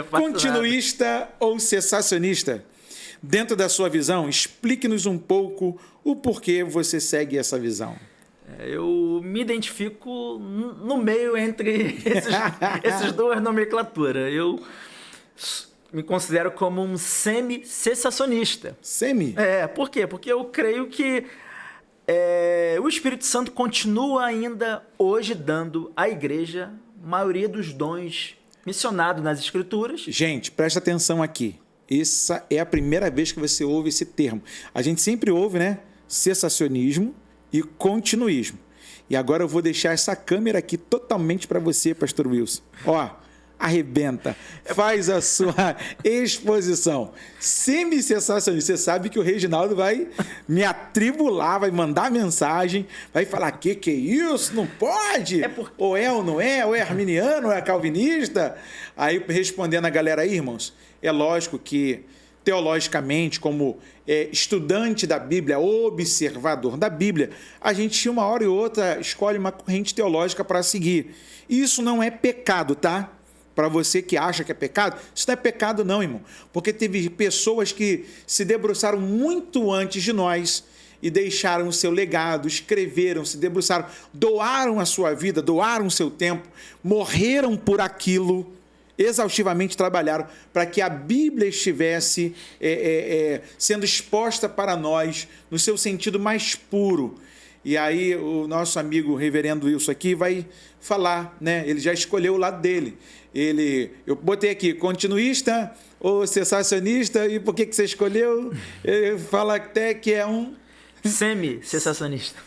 Continuista ou cessacionista? Dentro da sua visão, explique-nos um pouco o porquê você segue essa visão. Eu me identifico no meio entre essas duas nomenclaturas. Eu me considero como um semi-cessacionista. Semi? Por quê? Porque eu creio que o Espírito Santo continua ainda hoje dando à igreja a maioria dos dons mencionados nas Escrituras. Gente, presta atenção aqui. Essa é a primeira vez que você ouve esse termo. A gente sempre ouve, né? Cessacionismo e continuismo. E agora eu vou deixar essa câmera aqui totalmente para você, pastor Wilson. Ó, arrebenta, faz a sua exposição. Semi-cessacionista, você sabe que o Reginaldo vai me atribular, vai mandar mensagem, vai falar, que é isso? Não pode? Ou é ou não é? Ou é arminiano, ou é calvinista? Aí, respondendo a galera aí, irmãos, é lógico que, teologicamente, como estudante da Bíblia, observador da Bíblia, a gente, uma hora e outra, escolhe uma corrente teológica para seguir. Isso não é pecado, tá? Para você que acha que é pecado, isso não é pecado não, irmão. Porque teve pessoas que se debruçaram muito antes de nós e deixaram o seu legado, escreveram, se debruçaram, doaram a sua vida, doaram o seu tempo, morreram por aquilo, exaustivamente trabalharam para que a Bíblia estivesse sendo exposta para nós no seu sentido mais puro. E aí o nosso amigo reverendo Wilson aqui vai falar, né? Ele já escolheu o lado dele. Eu botei aqui, continuista ou cessacionista, e por que você escolheu? Ele fala até que é um semi-cessacionista.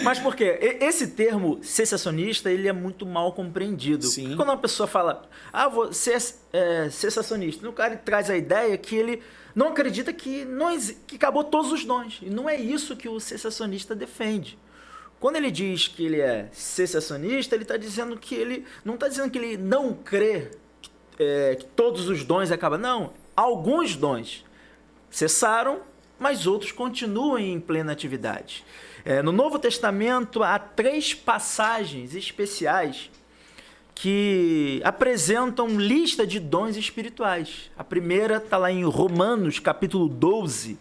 Mas por quê? Esse termo cessacionista, ele é muito mal compreendido. Sim. Quando uma pessoa fala, você é cessacionista, o cara traz a ideia que ele não acredita que acabou todos os dons. E não é isso que o cessacionista defende. Quando ele diz que ele é cessacionista, ele está dizendo que ele não está dizendo que ele não crê que todos os dons acabam. Não, alguns dons cessaram, mas outros continuam em plena atividade. No Novo Testamento, há 3 passagens especiais que apresentam lista de dons espirituais. A primeira está lá em Romanos, capítulo 12,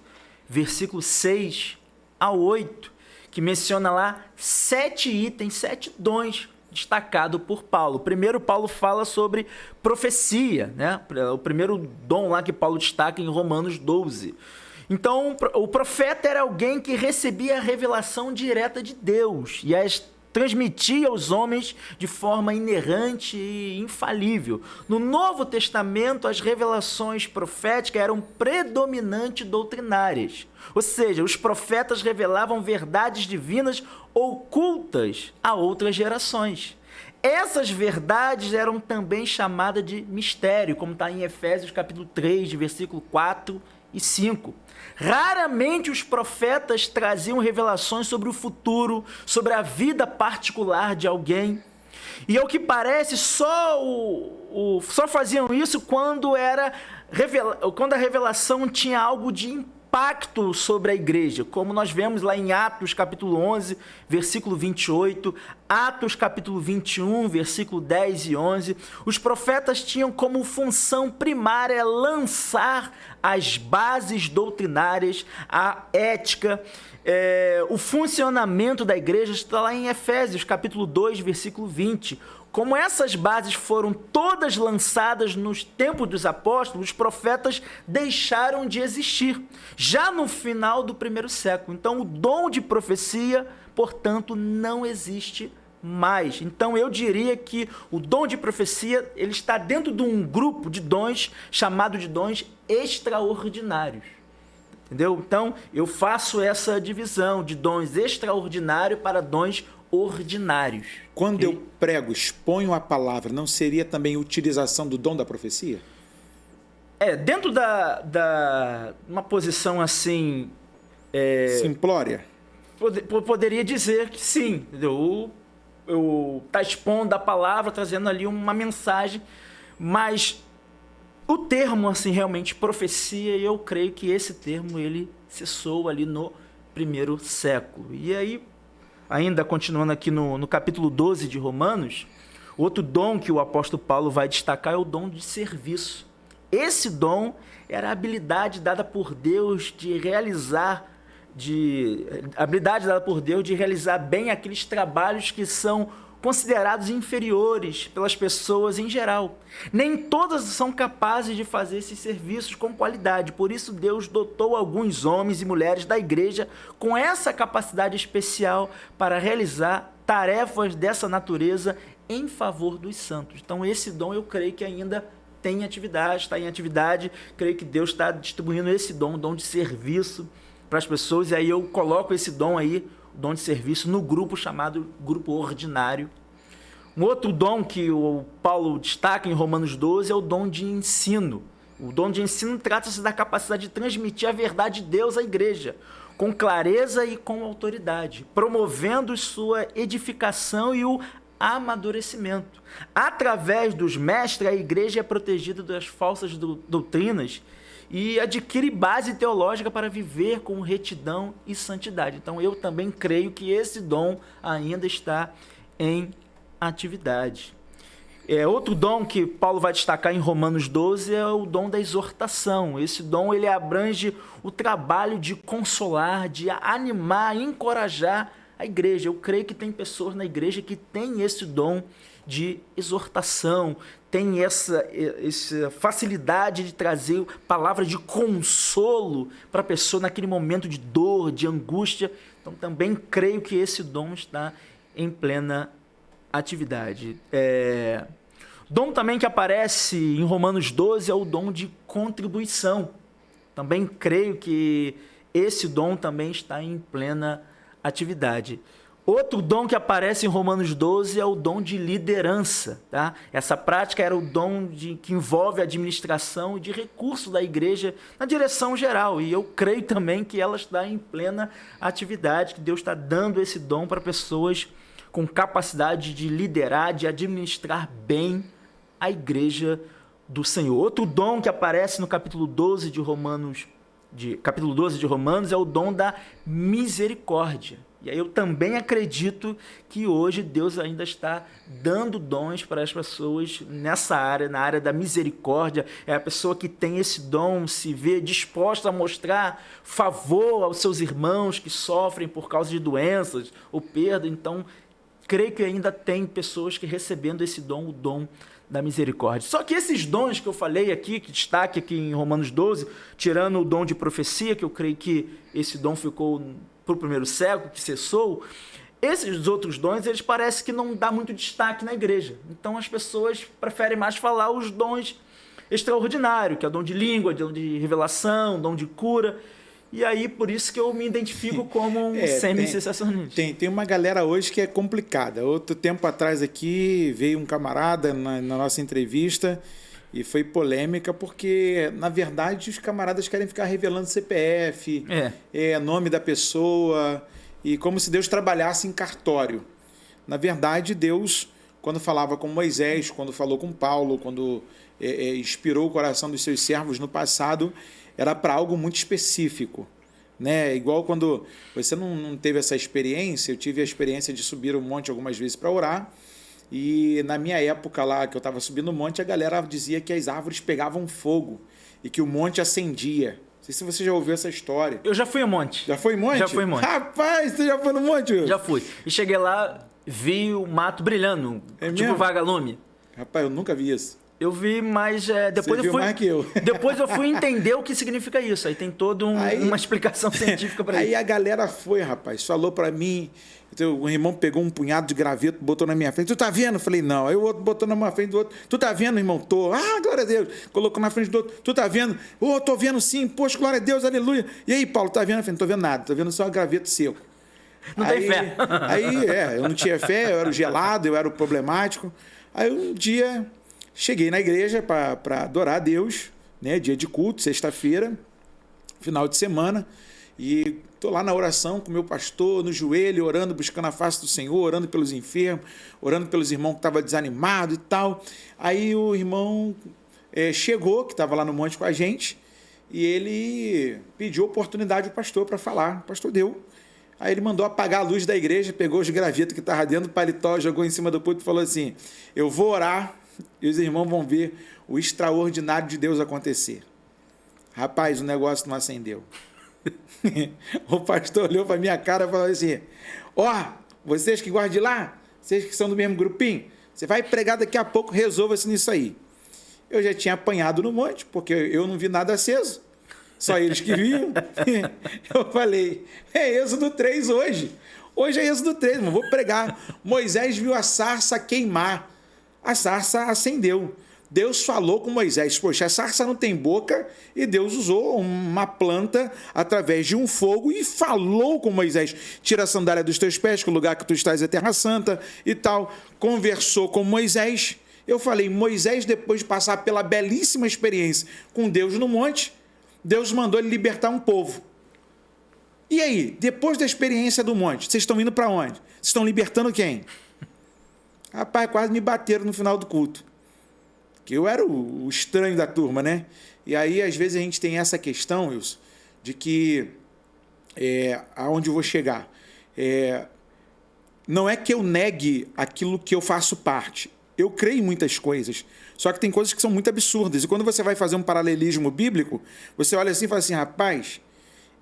versículo 6 a 8, que menciona lá 7 itens, 7 dons destacados por Paulo. Primeiro, Paulo fala sobre profecia, né? O primeiro dom lá que Paulo destaca em Romanos 12. Então, o profeta era alguém que recebia a revelação direta de Deus e as transmitia aos homens de forma inerrante e infalível. No Novo Testamento, as revelações proféticas eram predominantemente doutrinárias. Ou seja, os profetas revelavam verdades divinas ocultas a outras gerações. Essas verdades eram também chamadas de mistério, como está em Efésios capítulo 3, versículo 4 e 5. Raramente os profetas traziam revelações sobre o futuro, sobre a vida particular de alguém. E ao que parece, só faziam isso quando a revelação tinha algo de impacto sobre a igreja, como nós vemos lá em Atos capítulo 11, versículo 28, Atos capítulo 21, versículo 10 e 11. Os profetas tinham como função primária lançar as bases doutrinárias, a ética, o funcionamento da igreja. Está lá em Efésios capítulo 2, versículo 20. Como essas bases foram todas lançadas nos tempos dos apóstolos, os profetas deixaram de existir, já no final do 1º século. Então, o dom de profecia, portanto, não existe mais. Então, eu diria que o dom de profecia ele está dentro de um grupo de dons chamado de dons extraordinários. Entendeu? Então, eu faço essa divisão de dons extraordinários para dons ordinários. Quando eu prego, exponho a palavra, não seria também utilização do dom da profecia? Dentro uma posição assim... simplória? Poderia dizer que sim. Entendeu? Eu tá expondo a palavra, trazendo ali uma mensagem, mas o termo, assim, realmente, profecia, eu creio que esse termo, ele cessou ali no 1º século. E aí, ainda continuando aqui no capítulo 12 de Romanos, Outro dom que o apóstolo Paulo vai destacar é o dom de serviço. Esse dom era a habilidade dada por Deus de realizar bem aqueles trabalhos que são considerados inferiores pelas pessoas em geral. Nem todas são capazes de fazer esses serviços com qualidade. Por isso Deus dotou alguns homens e mulheres da igreja com essa capacidade especial para realizar tarefas dessa natureza em favor dos santos. Então esse dom eu creio que ainda tem atividade, está em atividade. Creio que Deus está distribuindo esse dom, o dom de serviço para as pessoas. E aí eu coloco esse dom aí, dom de serviço, no grupo chamado grupo ordinário. Um outro dom que o Paulo destaca em Romanos 12 é o dom de ensino. O dom de ensino trata-se da capacidade de transmitir a verdade de Deus à igreja, com clareza e com autoridade, promovendo sua edificação e o amadurecimento. Através dos mestres, a igreja é protegida das falsas doutrinas e adquire base teológica para viver com retidão e santidade. Então eu também creio que esse dom ainda está em atividade. Outro dom que Paulo vai destacar em Romanos 12 é o dom da exortação. Esse dom ele abrange o trabalho de consolar, de animar, encorajar a igreja. Eu creio que tem pessoas na igreja que têm esse dom de exortação, tem essa facilidade de trazer palavras de consolo para a pessoa naquele momento de dor, de angústia. Então também creio que esse dom está em plena atividade. Dom também que aparece em Romanos 12 é o dom de contribuição. Também creio que esse dom também está em plena atividade. Outro dom que aparece em Romanos 12 é o dom de liderança. Tá? Essa prática era o dom que envolve a administração de recursos da igreja na direção geral. E eu creio também que ela está em plena atividade, que Deus está dando esse dom para pessoas com capacidade de liderar, de administrar bem a igreja do Senhor. Outro dom que aparece no capítulo 12 de Romanos é o dom da misericórdia. E aí eu também acredito que hoje Deus ainda está dando dons para as pessoas nessa área, na área da misericórdia. É a pessoa que tem esse dom, se vê disposta a mostrar favor aos seus irmãos que sofrem por causa de doenças ou perda. Então, creio que ainda tem pessoas que recebendo esse dom, o dom da misericórdia. Só que esses dons que eu falei aqui, que destaque aqui em Romanos 12, tirando o dom de profecia, que eu creio que esse dom ficou para o primeiro século, que cessou, esses outros dons, eles parecem que não dá muito destaque na igreja. Então as pessoas preferem mais falar os dons extraordinários, que é o dom de língua, dom de revelação, dom de cura. E aí, por isso que eu me identifico como um semi-sensacionalista. Tem uma galera hoje que é complicada. Outro tempo atrás aqui, veio um camarada na nossa entrevista e foi polêmica porque, na verdade, os camaradas querem ficar revelando CPF, nome da pessoa, e como se Deus trabalhasse em cartório. Na verdade, Deus, quando falava com Moisés, quando falou com Paulo, quando inspirou o coração dos seus servos no passado, era para algo muito específico, né? Igual quando você não teve essa experiência, eu tive a experiência de subir o monte algumas vezes para orar, e na minha época lá, que eu estava subindo o monte, a galera dizia que as árvores pegavam fogo e que o monte acendia. Não sei se você já ouviu essa história. Eu já fui ao monte. Já foi em monte? Já fui em monte. Rapaz, você já foi no monte? Já fui. E cheguei lá, vi o mato brilhando, tipo mesmo? vagalume. Rapaz, eu nunca vi isso. Eu vi, mas depois Você viu mais que eu. Depois eu fui entender o que significa isso. Aí tem toda uma explicação científica para isso. Aí a galera foi, rapaz, falou para mim. Então, o irmão pegou um punhado de graveto, botou na minha frente. Tu tá vendo? Eu falei, não. Aí o outro botou na minha frente do outro. Tu tá vendo, irmão? Tô. Ah, glória a Deus. Colocou na frente do outro. Tu tá vendo? Tô vendo sim. Poxa, glória a Deus, aleluia. E aí, Paulo, tá vendo? Eu falei, não tô vendo nada. Tô vendo só graveto seco. Não tem fé. Eu não tinha fé, eu era o gelado, eu era o problemático. Aí um dia cheguei na igreja para adorar a Deus, né? Dia de culto, sexta-feira, final de semana, e estou lá na oração com o meu pastor, no joelho, orando, buscando a face do Senhor, orando pelos enfermos, orando pelos irmãos que estavam desanimados e tal. Aí o irmão chegou, que estava lá no monte com a gente, e ele pediu oportunidade ao pastor para falar. O pastor deu. Aí ele mandou apagar a luz da igreja, pegou os gravetos que estavam dentro do paletó, jogou em cima do púlpito e falou assim: eu vou orar e os irmãos vão ver o extraordinário de Deus acontecer. Rapaz, o negócio não acendeu. O pastor olhou para minha cara e falou assim: vocês que gostam de lá, vocês que são do mesmo grupinho, você vai pregar daqui a pouco, resolva-se nisso aí. Eu já tinha apanhado no monte, porque eu não vi nada aceso. Só eles que viam. Eu falei, é Êxodo 3 hoje. Hoje é Êxodo 3, mas vou pregar. Moisés viu a sarça queimar. A sarça acendeu. Deus falou com Moisés, poxa, a sarça não tem boca, e Deus usou uma planta através de um fogo e falou com Moisés: tira a sandália dos teus pés, que o lugar que tu estás é terra santa e tal. Conversou com Moisés. Eu falei, Moisés, depois de passar pela belíssima experiência com Deus no monte, Deus mandou ele libertar um povo. E aí, depois da experiência do monte, vocês estão indo para onde? Vocês estão libertando quem? Rapaz, quase me bateram no final do culto. Que eu era o estranho da turma, né? E aí, às vezes, a gente tem essa questão, Wilson, de que aonde eu vou chegar? Não é que eu negue aquilo que eu faço parte. Eu creio em muitas coisas, só que tem coisas que são muito absurdas. E quando você vai fazer um paralelismo bíblico, você olha assim e fala assim, rapaz,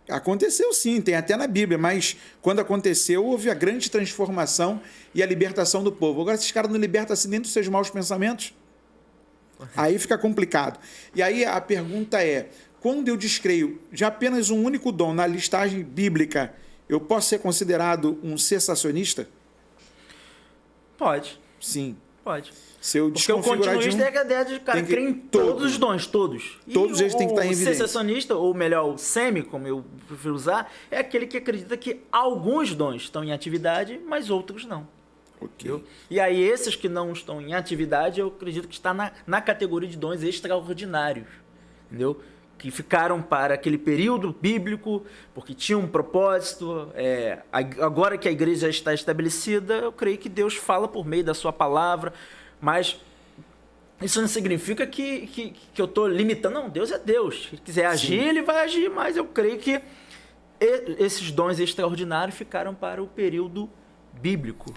aconteceu sim, tem até na Bíblia, mas quando aconteceu, houve a grande transformação e a libertação do povo. Agora, esses caras não libertam assim nem dos seus maus pensamentos? Aí fica complicado. E aí a pergunta é, quando eu descreio de apenas um único dom na listagem bíblica, eu posso ser considerado um cessacionista? Pode. Sim. Pode. Se eu porque o continuista é a ideia de cara crer em todos os dons, todos. Todos eles têm que estar em evidência. O cessacionista, ou melhor, o semi, como eu prefiro usar, é aquele que acredita que alguns dons estão em atividade, mas outros não. Okay. E aí esses que não estão em atividade, eu acredito que está na categoria de dons extraordinários, entendeu? Que ficaram para aquele período bíblico, porque tinham um propósito. Agora que a igreja já está estabelecida, eu creio que Deus fala por meio da sua palavra, mas isso não significa que eu estou limitando. Não, Deus é Deus. Se quiser agir, Ele vai agir, mas eu creio que esses dons extraordinários ficaram para o período bíblico.